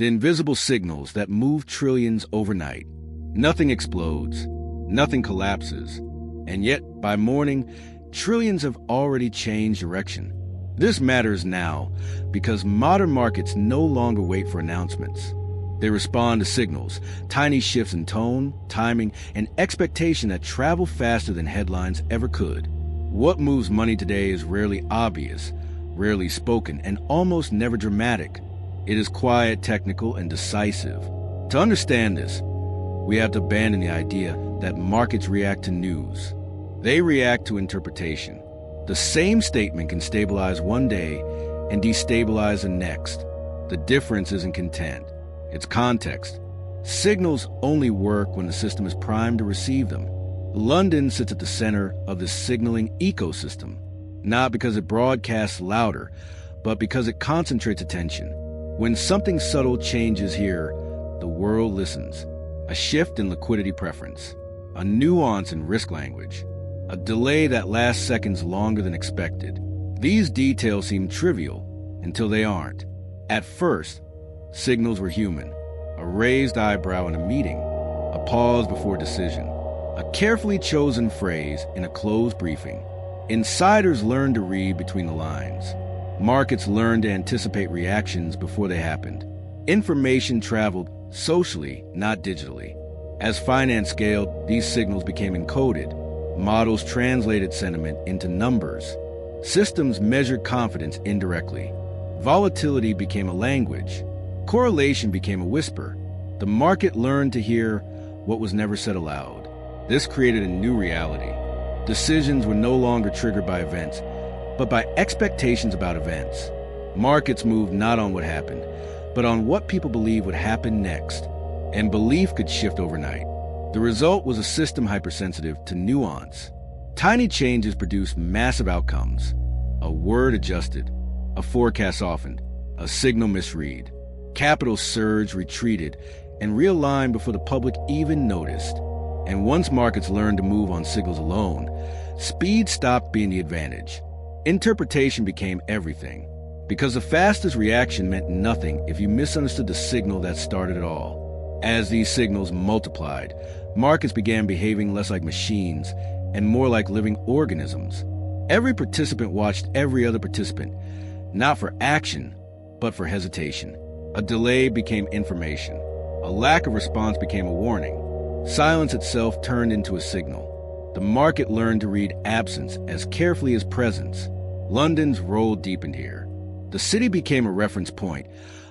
the invisible signals that move trillions overnight. Nothing explodes, nothing collapses, and yet, by morning, trillions have already changed direction. This matters now because modern markets no longer wait for announcements. They respond to signals, tiny shifts in tone, timing, and expectation that travel faster than headlines ever could. What moves money today is rarely obvious, rarely spoken, and almost never dramatic. It is quiet, technical, and decisive. To understand this, we have to abandon the idea that markets react to news. They react to interpretation. The same statement can stabilize one day and destabilize the next. The difference isn't content, it's context. Signals only work when the system is primed to receive them. London sits at the center of this signaling ecosystem, not because it broadcasts louder, but because it concentrates attention. When something subtle changes here, the world listens. A shift in liquidity preference, a nuance in risk language, a delay that lasts seconds longer than expected. These details seem trivial until they aren't. At first, signals were human. A raised eyebrow in a meeting, a pause before decision, a carefully chosen phrase in a closed briefing. Insiders learned to read between the lines. Markets learned to anticipate reactions before they happened. Information traveled socially, not digitally. As finance scaled, these signals became encoded. Models translated sentiment into numbers. Systems measured confidence indirectly. Volatility became a language. Correlation became a whisper. The market learned to hear what was never said aloud. This created a new reality. Decisions were no longer triggered by events, but by expectations about events. Markets moved not on what happened, but on what people believed would happen next. And belief could shift overnight. The result was a system hypersensitive to nuance. Tiny changes produced massive outcomes. A word adjusted, a forecast softened, a signal misread. Capital surged, retreated, and realigned before the public even noticed. And once markets learned to move on signals alone, speed stopped being the advantage. Interpretation became everything, because the fastest reaction meant nothing if you misunderstood the signal that started it all. As these signals multiplied, markets began behaving less like machines and more like living organisms. Every participant watched every other participant, not for action, but for hesitation. A delay became information. A lack of response became a warning. Silence itself turned into a signal. The market learned to read absence as carefully as presence. London's role deepened here. The city became a reference point,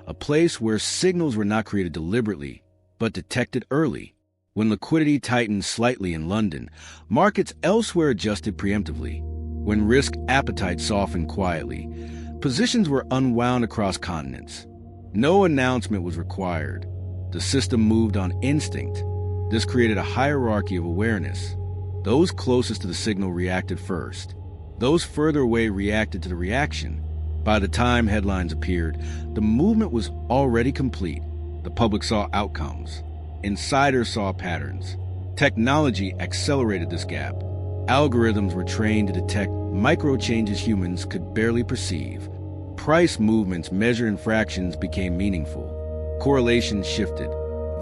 a place where signals were not created deliberately, but detected early. When liquidity tightened slightly in London, markets elsewhere adjusted preemptively. When risk appetite softened quietly, positions were unwound across continents. No announcement was required. The system moved on instinct. This created a hierarchy of awareness. Those closest to the signal reacted first. Those further away reacted to the reaction. By the time headlines appeared, the movement was already complete. The public saw outcomes. Insiders saw patterns. Technology accelerated this gap. Algorithms were trained to detect micro changes humans could barely perceive. Price movements measured in fractions became meaningful. Correlations shifted.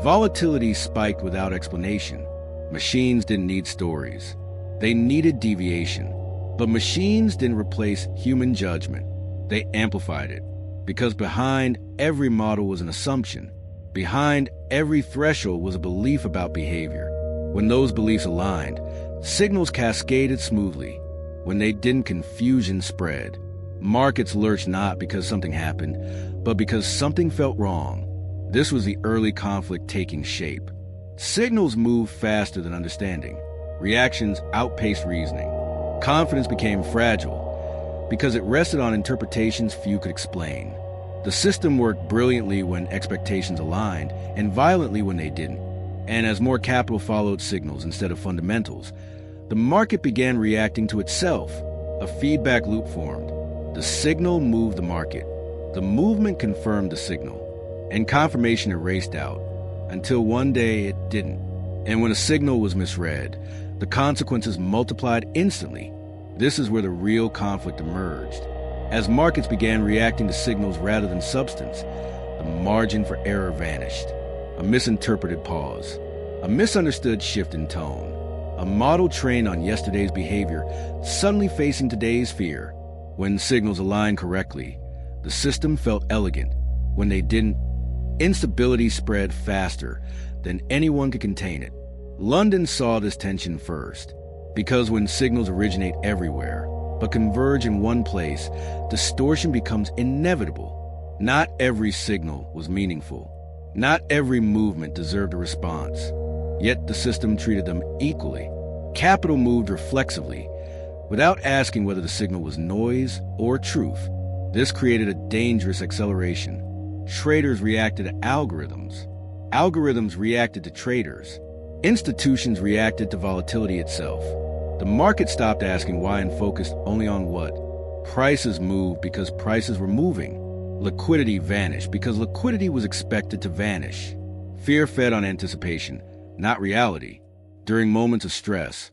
Volatility spiked without explanation. Machines didn't need stories. They needed deviation. But machines didn't replace human judgment. They amplified it. Because behind every model was an assumption. Behind every threshold was a belief about behavior. When those beliefs aligned, signals cascaded smoothly. When they didn't, confusion spread. Markets lurched not because something happened, but because something felt wrong. This was the early conflict taking shape. Signals moved faster than understanding. Reactions outpaced reasoning. Confidence became fragile because it rested on interpretations few could explain. The system worked brilliantly when expectations aligned and violently when they didn't. And as more capital followed signals instead of fundamentals, the market began reacting to itself. A feedback loop formed. The signal moved the market. The movement confirmed the signal. And confirmation erased out, until one day it didn't. And when a signal was misread, the consequences multiplied instantly. This is where the real conflict emerged. As markets began reacting to signals rather than substance, The margin for error vanished. A misinterpreted pause. A misunderstood shift in tone. A model trained on yesterday's behavior suddenly facing today's fear. When signals aligned correctly, the system felt elegant. When they didn't, instability spread faster than anyone could contain it. London saw this tension first, because when signals originate everywhere, but converge in one place, distortion becomes inevitable. Not every signal was meaningful. Not every movement deserved a response. Yet the system treated them equally. Capital moved reflexively, without asking whether the signal was noise or truth. This created a dangerous acceleration. Traders reacted to algorithms. Algorithms reacted to traders. Institutions reacted to volatility itself. The market stopped asking why and focused only on what. Prices moved because prices were moving. Liquidity vanished because liquidity was expected to vanish. Fear fed on anticipation, not reality. During moments of stress,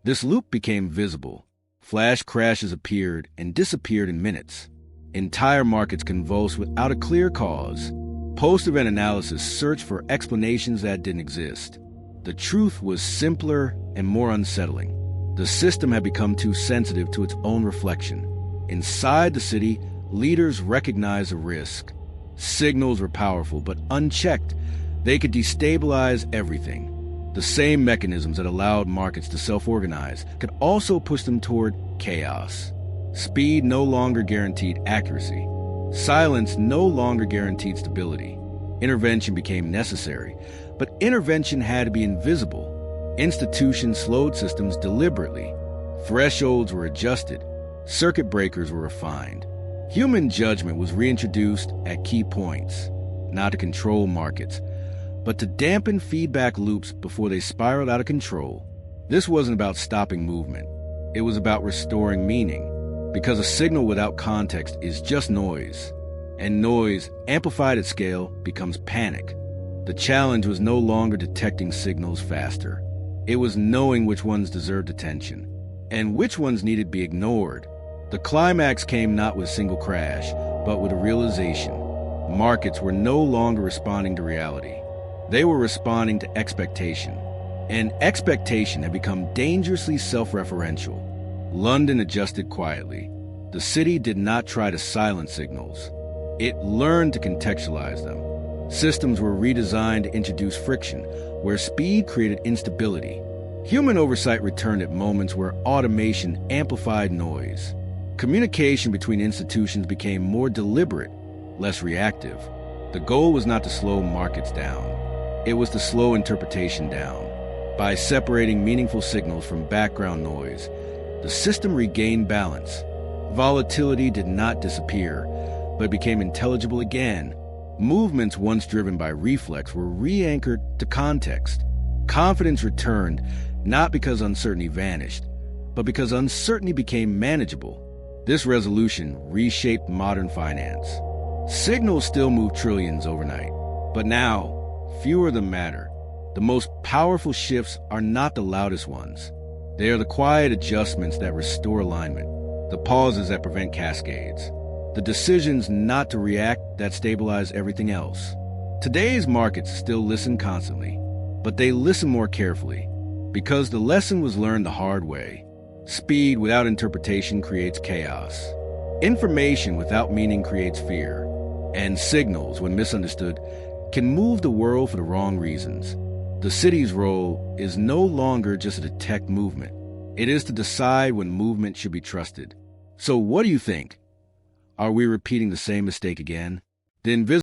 this loop became visible. Flash crashes appeared and disappeared in minutes. Entire markets convulsed without a clear cause. Post-event analysis searched for explanations that didn't exist. The truth was simpler and more unsettling. The system had become too sensitive to its own reflection. Inside the city, leaders recognized a risk. Signals were powerful, but unchecked, they could destabilize everything. The same mechanisms that allowed markets to self-organize could also push them toward chaos. Speed no longer guaranteed accuracy. Silence no longer guaranteed stability. Intervention became necessary, but intervention had to be invisible. Institutions slowed systems deliberately. Thresholds were adjusted. Circuit breakers were refined. Human judgment was reintroduced at key points, not to control markets, but to dampen feedback loops before they spiraled out of control. This wasn't about stopping movement. It was about restoring meaning, because a signal without context is just noise, and noise, amplified at scale, becomes panic. The challenge was no longer detecting signals faster. It was knowing which ones deserved attention, and which ones needed to be ignored. The climax came not with a single crash, but with a realization. Markets were no longer responding to reality. They were responding to expectation. And expectation had become dangerously self-referential. London adjusted quietly. The city did not try to silence signals. It learned to contextualize them. Systems were redesigned to introduce friction, where speed created instability. Human oversight returned at moments where automation amplified noise. Communication between institutions became more deliberate, less reactive. The goal was not to slow markets down. It was to slow interpretation down. By separating meaningful signals from background noise, the system regained balance. Volatility did not disappear, but became intelligible again. Movements once driven by reflex were re-anchored to context. Confidence returned, not because uncertainty vanished, but because uncertainty became manageable. This resolution reshaped modern finance. Signals still move trillions overnight, but now, fewer of them matter. The most powerful shifts are not the loudest ones. They are the quiet adjustments that restore alignment, the pauses that prevent cascades, the decisions not to react that stabilize everything else. Today's markets still listen constantly, but they listen more carefully, because the lesson was learned the hard way. Speed without interpretation creates chaos. Information without meaning creates fear. And signals, when misunderstood, can move the world for the wrong reasons. The city's role is no longer just to detect movement. It is to decide when movement should be trusted. So what do you think? Are we repeating the same mistake again? The invisible